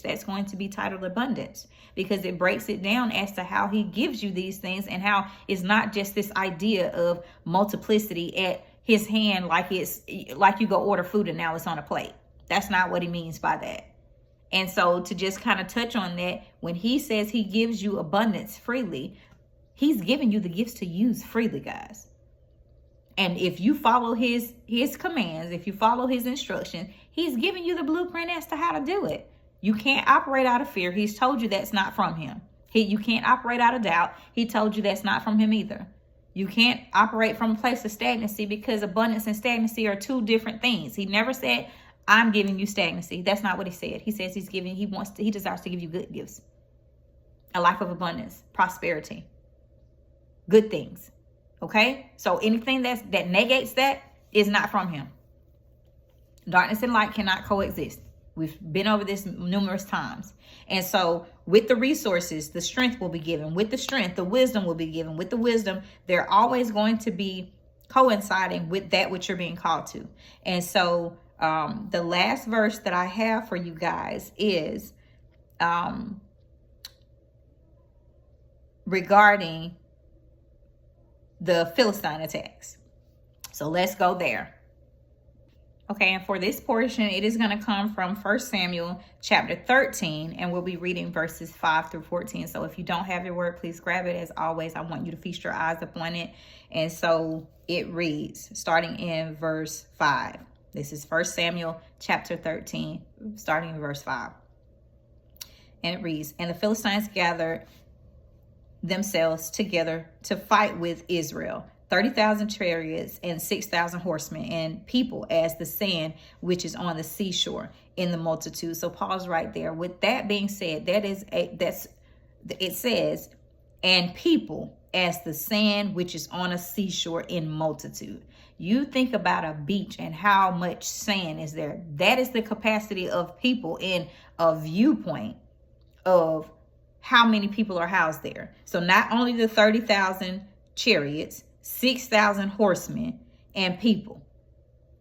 that's going to be titled abundance, because it breaks it down as to how he gives you these things and how it's not just this idea of multiplicity at his hand, like it's like you go order food and now it's on a plate. That's not what he means by that. And so to just kind of touch on that, when he says he gives you abundance freely, he's giving you the gifts to use freely, guys. And if you follow his commands, if you follow his instructions, he's giving you the blueprint as to how to do it. You can't operate out of fear. He's told you that's not from him. You can't operate out of doubt. He told you that's not from him either. You can't operate from a place of stagnancy, because abundance and stagnancy are two different things. He never said, I'm giving you stagnancy. That's not what he said. He says he desires to give you good gifts, a life of abundance, prosperity, good things. Okay? So anything that negates that is not from him. Darkness and light cannot coexist. We've been over this numerous times. And so with the resources, the strength will be given. With the strength, the wisdom will be given. With the wisdom, they're always going to be coinciding with that which you're being called to. And so the last verse that I have for you guys is regarding the Philistine attacks. So let's go there. Okay, and for this portion, it is going to come from 1 Samuel chapter 13, and we'll be reading verses 5 through 14. So if you don't have your word, please grab it. As always, I want you to feast your eyes upon it. And so it reads, starting in verse 5. This is 1 Samuel chapter 13, starting in verse 5. And it reads, and the Philistines gathered themselves together to fight with Israel, 30,000 chariots and 6,000 horsemen, and people as the sand which is on the seashore in the multitude. So pause right there. With that being said, it says, and people as the sand which is on a seashore in multitude. You think about a beach and how much sand is there. That is the capacity of people in a viewpoint of how many people are housed there. So not only the 30,000 chariots, 6,000 horsemen, and people,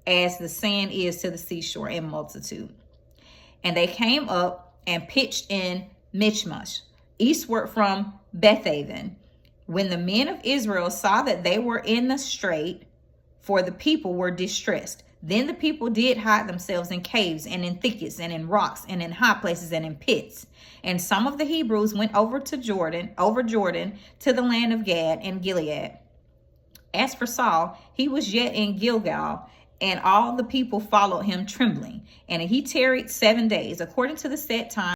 as the sand is to the seashore in multitude. And they came up and pitched in Michmash, eastward from Bethaven. When the men of Israel saw that they were in the strait, for the people were distressed. Then the people did hide themselves in caves and in thickets and in rocks and in high places and in pits. And some of the Hebrews went over Jordan to the land of Gad and Gilead. As for Saul, he was yet in Gilgal, and all the people followed him trembling. And he tarried 7 days, according to the set time